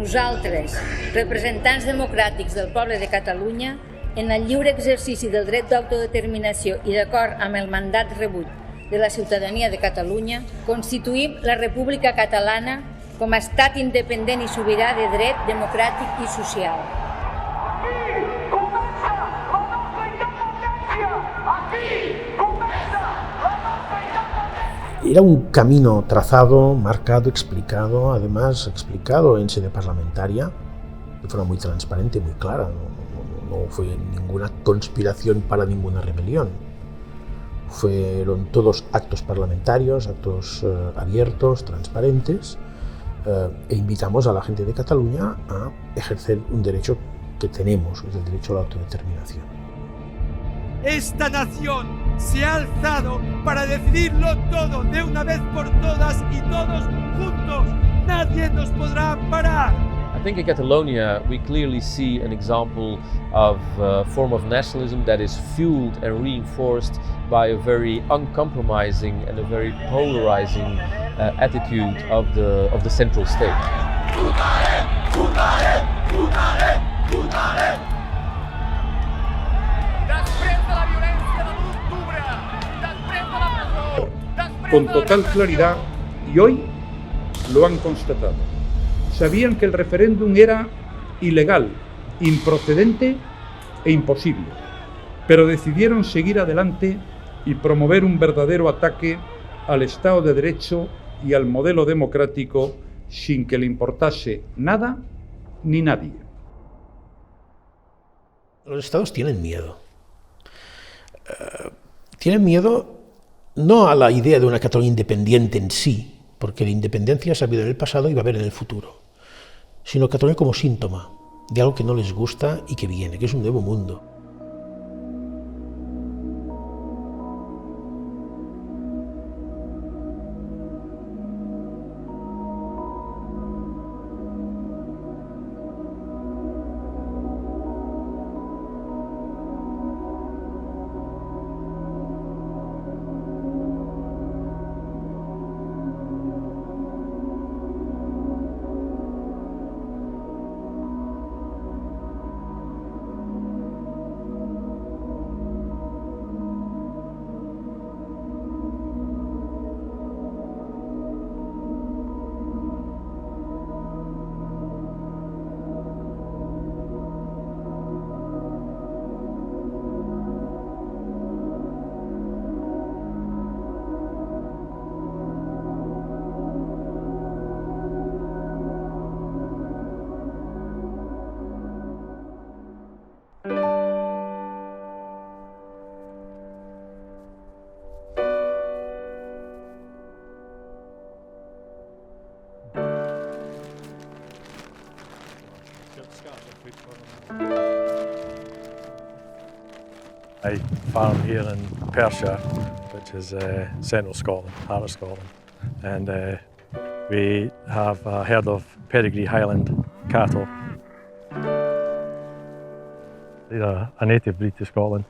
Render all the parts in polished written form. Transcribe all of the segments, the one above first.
nosaltres, representants democràtics del poble de Catalunya, en el lliure exercici del dret d'autodeterminació i d'acord amb el mandat rebut de la ciutadania de Catalunya, constituïm la República Catalana com a estat independent i sobirà de dret democràtic i social. Aquí comença la nostra independència! Aquí comença la nostra independència! Era un camino trazado, marcado, explicado, además explicado en sede parlamentaria, de forma muy transparente, muy clara. No fue ninguna conspiración para ninguna rebelión. Fueron todos actos parlamentarios, actos abiertos, transparentes, e invitamos a la gente de Cataluña a ejercer un derecho que tenemos, que es el derecho a la autodeterminación. Esta nación se ha alzado para decidirlo todo de una vez por todas y todos juntos. Nadie nos podrá parar. I think in Catalonia we clearly see an example of a form of nationalism that is fueled and reinforced by a very uncompromising and a very polarizing attitude of the central state. Con total claridad, y hoy lo han constatado. Sabían que el referéndum era ilegal, improcedente e imposible, pero decidieron seguir adelante y promover un verdadero ataque al Estado de Derecho y al modelo democrático sin que le importase nada ni nadie. Los estados tienen miedo. Tienen miedo no a la idea de una Cataluña independiente en sí, porque la independencia se ha habido en el pasado y va a haber en el futuro, sino Cataluña como síntoma de algo que no les gusta y que viene, que es un nuevo mundo. I farm here in Perthshire, which is central Scotland, heart of Scotland, and we have a herd of pedigree Highland cattle. They're a native breed to Scotland,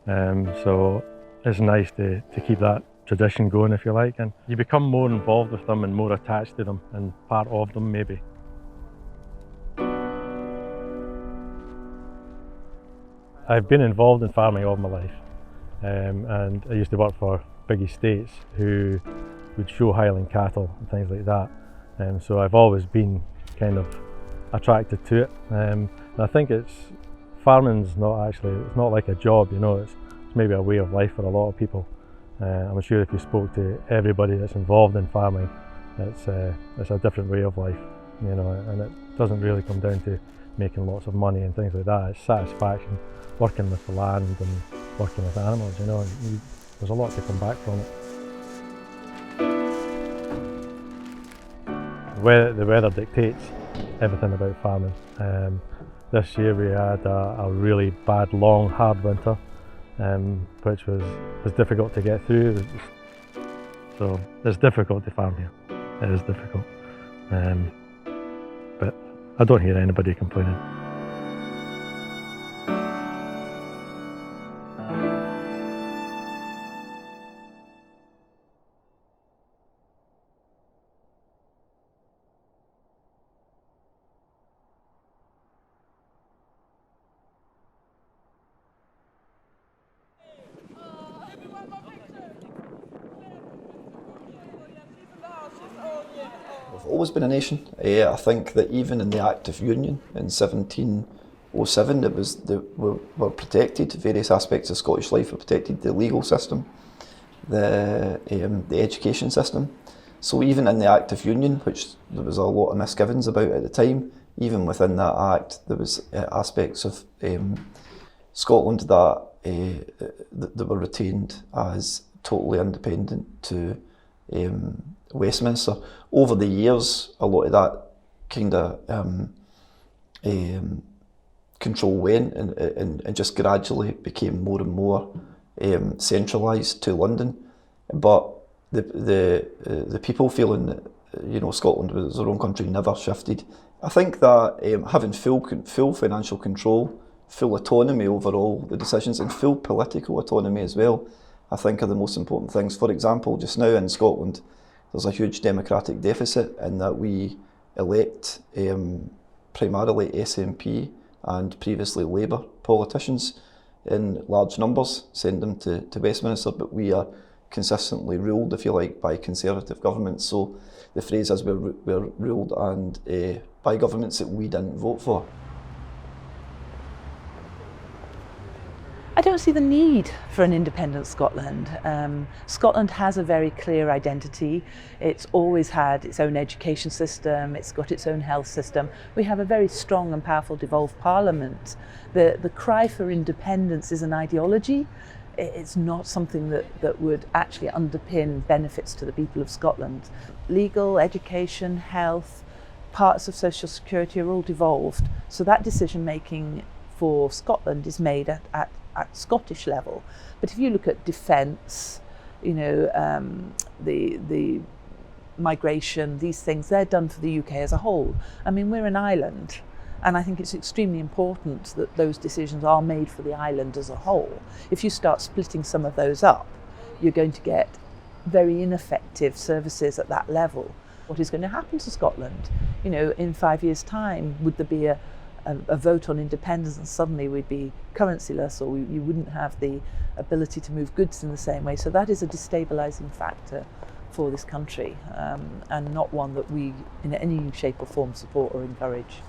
so it's nice to keep that tradition going, if you like, and you become more involved with them and more attached to them and part of them maybe. I've been involved in farming all my life, and I used to work for big estates who would show Highland cattle and things like that, and so I've always been kind of attracted to it. And I think farming's not like a job, you know, it's maybe a way of life for a lot of people. I'm sure if you spoke to everybody that's involved in farming, it's a different way of life, you know, and it doesn't really come down to making lots of money and things like that. It's satisfaction, working with the land and working with animals, you know, and there's a lot to come back from it. The weather dictates everything about farming. This year we had a really bad, long, hard winter, which was difficult to get through. So it's difficult to farm here. It is difficult, but I don't hear anybody complaining. always been a nation. I think that even in the Act of Union in 1707, were protected. Various aspects of Scottish life were protected: the legal system, the education system. So even in the Act of Union, which there was a lot of misgivings about at the time, even within that Act, there was aspects of Scotland that were retained as totally independent to Westminster. Over the years, a lot of that kind of control went and just gradually became more and more centralised to London. But the people feeling that Scotland was their own country never shifted. I think that having full financial control, full autonomy over all the decisions, and full political autonomy as well, I think are the most important things. For example, just now in Scotland, there's a huge democratic deficit in that we elect primarily SNP and previously Labour politicians in large numbers, send them to Westminster, but we are consistently ruled, if you like, by Conservative governments. So the phrase is we're ruled and by governments that we didn't vote for. I don't see the need for an independent Scotland. Scotland has a very clear identity. It's always had its own education system, it's got its own health system. We have a very strong and powerful devolved parliament. The cry for independence is an ideology. It's not something that would actually underpin benefits to the people of Scotland. Legal, education, health, parts of social security are all devolved. So that decision making for Scotland is made at Scottish level. But if you look at defence, the migration, these things, they're done for the UK as a whole. I mean, we're an island, and I think it's extremely important that those decisions are made for the island as a whole. If you start splitting some of those up, you're going to get very ineffective services at that level. What is going to happen to Scotland? In 5 years' time, would there be a vote on independence and suddenly we'd be currencyless, or you wouldn't have the ability to move goods in the same way? So that is a destabilising factor for this country, and not one that we in any shape or form support or encourage.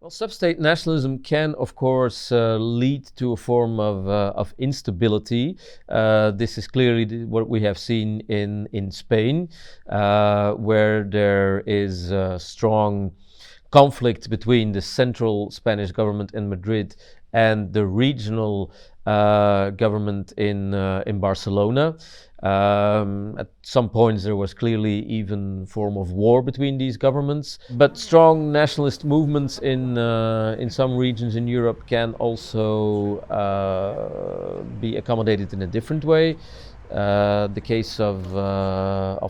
Well, sub-state nationalism can, of course, lead to a form of instability. This is clearly what we have seen in Spain, where there is a strong conflict between the central Spanish government in Madrid and the regional government in Barcelona. At some points there was clearly even form of war between these governments, but strong nationalist movements in some regions in Europe can also be accommodated in a different way. The case of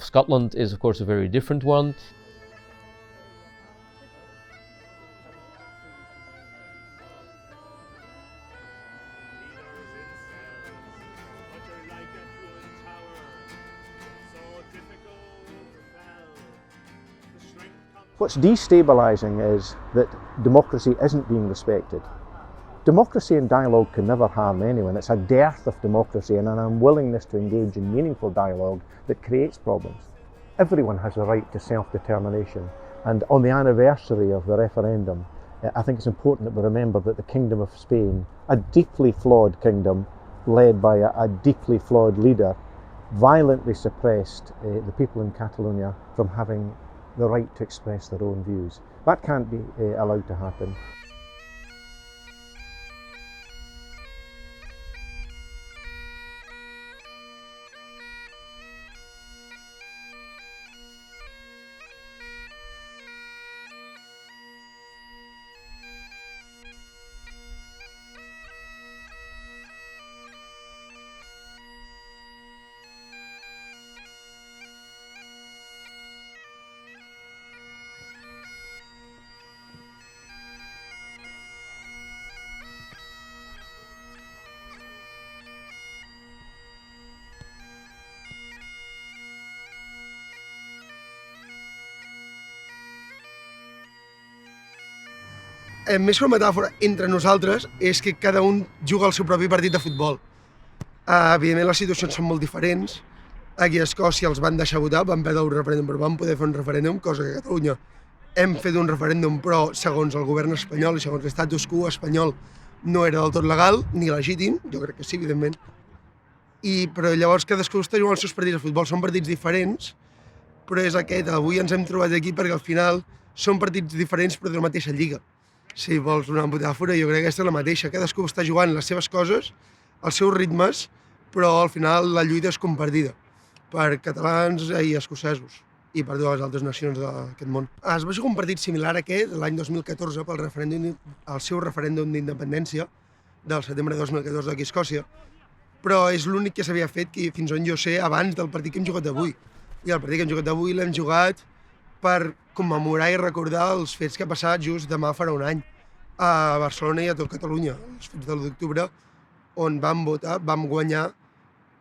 Scotland is of course a very different one. What's destabilising is that democracy isn't being respected. Democracy and dialogue can never harm anyone. It's a dearth of democracy and an unwillingness to engage in meaningful dialogue that creates problems. Everyone has a right to self-determination, and on the anniversary of the referendum, I think it's important that we remember that the Kingdom of Spain, a deeply flawed kingdom led by a deeply flawed leader, violently suppressed the people in Catalonia from having the right to express their own views. That can't be allowed to happen. Més que una metàfora entre nosaltres és que cada un juga el seu propi partit de futbol. Evidentment les situacions són molt diferents, Aquí a Escòcia els van deixar votar, van perdre el referèndum, però van poder fer un referèndum, cosa que a Catalunya hem fet un referèndum, però segons el govern espanyol i segons l'estatus quo espanyol no era del tot legal ni legítim, jo crec que sí, evidentment. Però llavors cadascú està jugant els seus partits de futbol, són partits diferents, però és aquest, avui ens hem trobat aquí perquè al final són partits diferents però de la mateixa lliga. Si vols una metàfora, jo crec que aquesta és la mateixa, cadascú està jugant les seves coses, els seus ritmes, però al final la lluita és compartida per catalans i escocesos i per dues altres nacions d'aquest món. Es va jugar un partit similar a aquest l'any 2014 pel el seu referèndum d'independència del setembre de 2014 aquí a Escòcia, però és l'únic que s'havia fet, que fins on jo sé, abans del partit que hem jugat avui. I el partit que hem jugat avui l'hem jugat per commemorar i recordar els fets que ha passat just demà farà un any a Barcelona i a tot Catalunya, els fets de l'1 d'octubre, on vam votar, vam guanyar,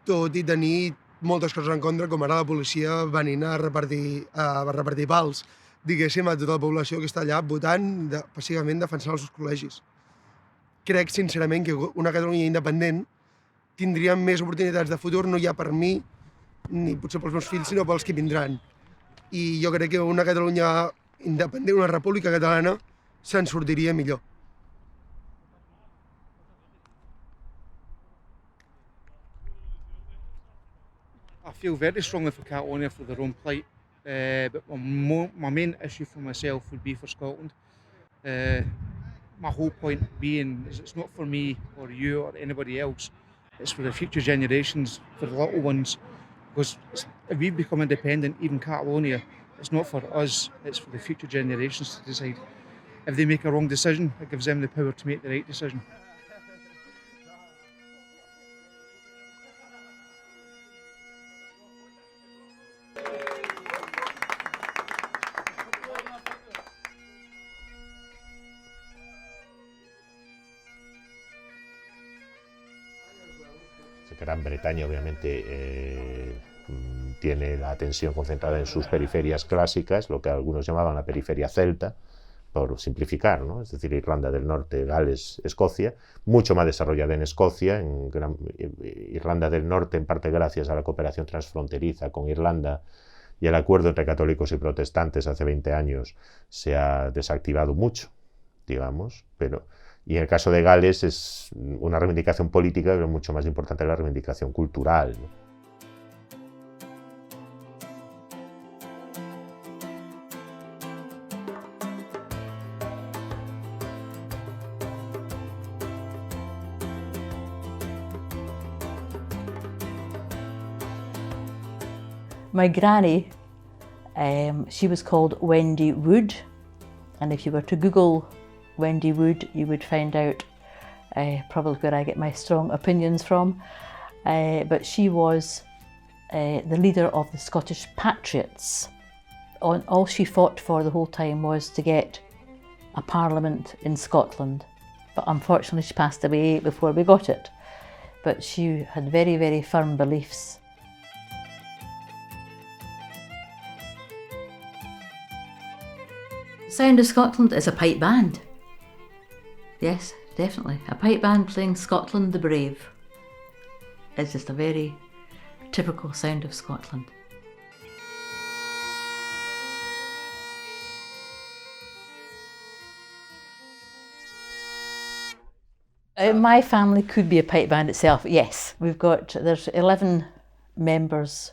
tot i tenir moltes coses en contra, com ara la policia venint a repartir pals, diguéssim, a tota la població que està allà votant pacíficament defensant els seus col·legis. Crec, sincerament, que una Catalunya independent tindria més oportunitats de futur, no ja per mi, ni potser pels meus fills, sinó pels que vindran. I jo crec que una Catalunya independent, una república catalana, se'n sortiria millor. I feel very strongly for Catalonia for their own plight, but my main issue for myself would be for Scotland. My whole point being is it's not for me or you or anybody else, it's for the future generations, for the little ones, because if we become independent, even Catalonia, it's not for us, it's for the future generations to decide. If they make a wrong decision, it gives them the power to make the right decision. Gran Bretaña obviamente tiene la atención concentrada en sus periferias clásicas, lo que algunos llamaban la periferia celta, por simplificar, ¿no? Es decir, Irlanda del Norte, Gales, Escocia, mucho más desarrollada en Escocia, Irlanda del Norte, en parte gracias a la cooperación transfronteriza con Irlanda y el acuerdo entre católicos y protestantes hace 20 años, se ha desactivado mucho, digamos, y en el caso de Gales es una reivindicación política, pero mucho más importante la reivindicación cultural, ¿no? My granny, she was called Wendy Wood, and if you were to Google Wendy Wood, you would find out probably where I get my strong opinions from. But she was the leader of the Scottish Patriots. All she fought for the whole time was to get a parliament in Scotland. But unfortunately she passed away before we got it. But she had very, very firm beliefs. The sound of Scotland is a pipe band. Yes, definitely. A pipe band playing Scotland the Brave. It's just a very typical sound of Scotland. My family could be a pipe band itself, yes. There's 11 members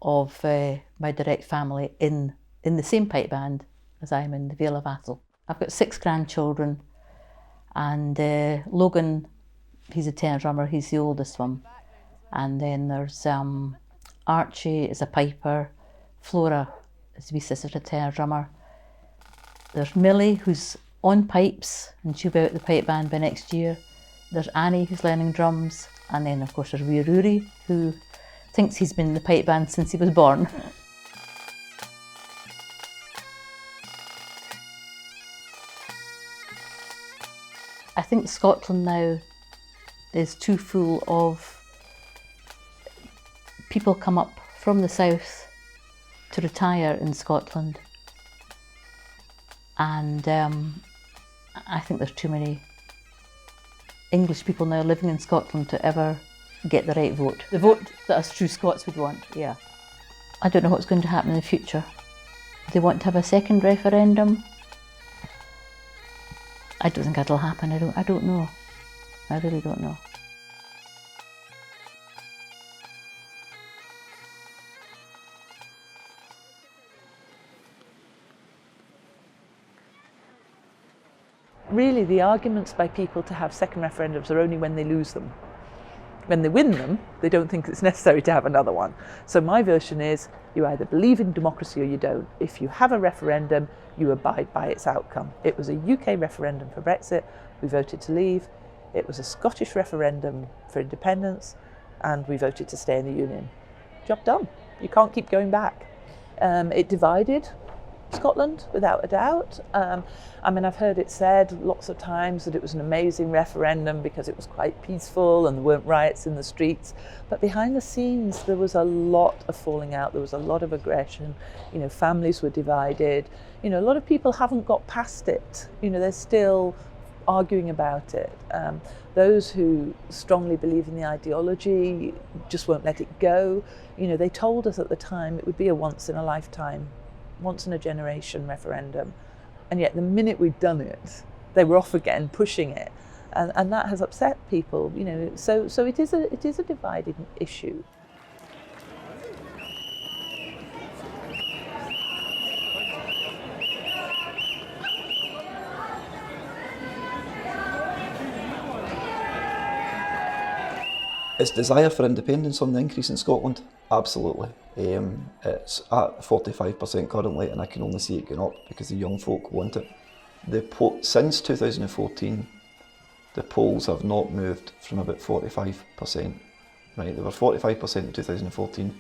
of my direct family in the same pipe band as I am in the Vale of Atholl. I've got 6 grandchildren, and Logan, he's a tenor drummer, he's the oldest one. And then there's Archie is a piper, Flora is a wee sister, a tenor drummer. There's Millie, who's on pipes, and she'll be out the pipe band by next year. There's Annie, who's learning drums, and then of course there's wee Rory, who thinks he's been in the pipe band since he was born. I think Scotland now is too full of people come up from the south to retire in Scotland, and I think there's too many English people now living in Scotland to ever get the right vote. The vote that us true Scots would want, yeah. I don't know what's going to happen in the future. They want to have a second referendum. I don't think that'll happen. I don't know. I really don't know. Really, the arguments by people to have second referendums are only when they lose them. When they win them, they don't think it's necessary to have another one. So my version is, you either believe in democracy or you don't. If you have a referendum, you abide by its outcome. It was a UK referendum for Brexit, we voted to leave. It was a Scottish referendum for independence, and we voted to stay in the Union. Job done. You can't keep going back. It divided Scotland, without a doubt. I mean, I've heard it said lots of times that it was an amazing referendum because it was quite peaceful and there weren't riots in the streets. But behind the scenes, there was a lot of falling out. There was a lot of aggression. You know, families were divided. You know, a lot of people haven't got past it. You know, they're still arguing about it. Those who strongly believe in the ideology just won't let it go. You know, they told us at the time it would be a once in a lifetime, once in a generation referendum, and yet the minute we'd done it, they were off again pushing it, and that has upset people. You know, so it is a divided issue. Is desire for independence on the increase in Scotland? Absolutely. It's at 45% currently, and I can only see it going up because the young folk want it. Since 2014, the polls have not moved from about 45%. Right, they were 45% in 2014,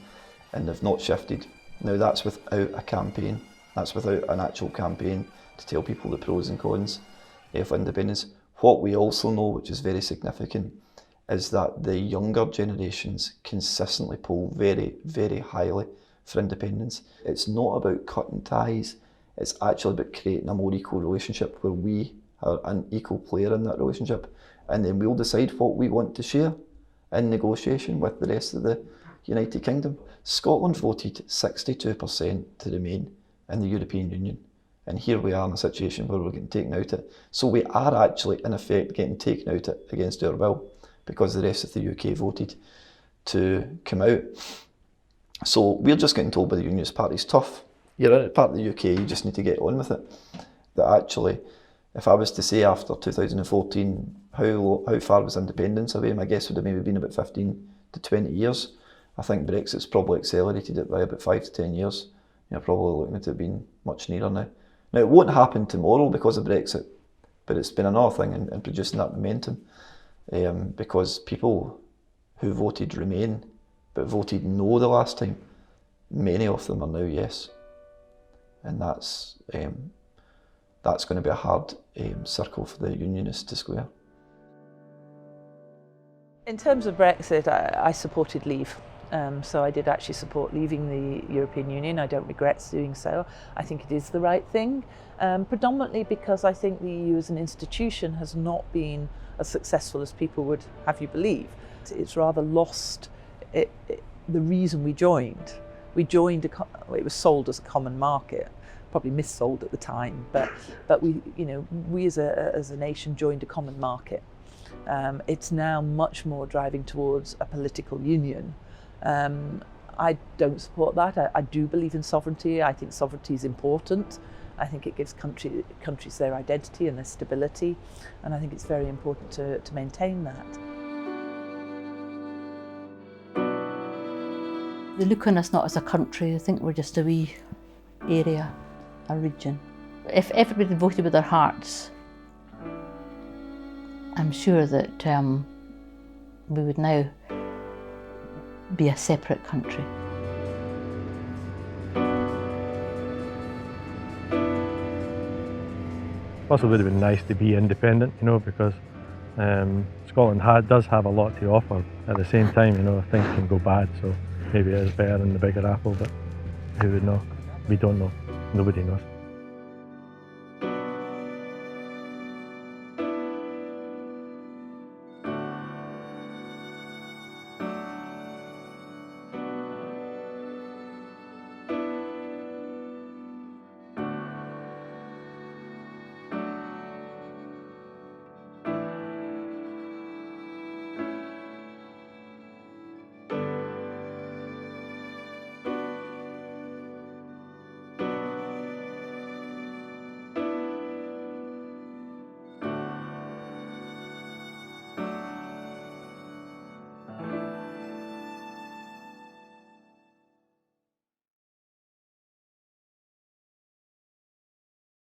and they've not shifted. Now that's without a campaign. That's without an actual campaign to tell people the pros and cons of independence. What we also know, which is very significant, is that the younger generations consistently poll very, very highly for independence. It's not about cutting ties, it's actually about creating a more equal relationship where we are an equal player in that relationship, and then we'll decide what we want to share in negotiation with the rest of the United Kingdom. Scotland voted 62% to remain in the European Union, and here we are in a situation where we're getting taken out it. So we are actually, in effect, getting taken out it against our will, because the rest of the UK voted to come out. So we're just getting told by the Unionist Party, it's tough. You're in part of the UK, you just need to get on with it. That actually, if I was to say after 2014, how far was independence away, my guess would have maybe been about 15 to 20 years. I think Brexit's probably accelerated it by about 5 to 10 years. You're probably looking at it being much nearer now. Now, it won't happen tomorrow because of Brexit, but it's been another thing in producing that momentum. Because people who voted Remain but voted No the last time, many of them are now yes, and that's going to be a hard circle for the Unionists to square. In terms of Brexit, I supported leave. So I did actually support leaving the European Union. I don't regret doing so. I think it is the right thing, predominantly because I think the EU as an institution has not been as successful as people would have you believe. It's rather lost the reason we joined. We joined, it was sold as a common market, probably missold at the time, but we as a nation joined a common market. It's now much more driving towards a political union. I don't support that. I do believe in sovereignty. I think sovereignty is important. I think it gives countries their identity and their stability, and I think it's very important to maintain that. They look on us not as a country, they think we're just a wee area, a region. If everybody voted with their hearts, I'm sure that we would now be a separate country. Plus, it would have been nice to be independent, you know, because Scotland does have a lot to offer. At the same time, you know, things can go bad, so maybe it is better in the bigger apple, but who would know? We don't know. Nobody knows.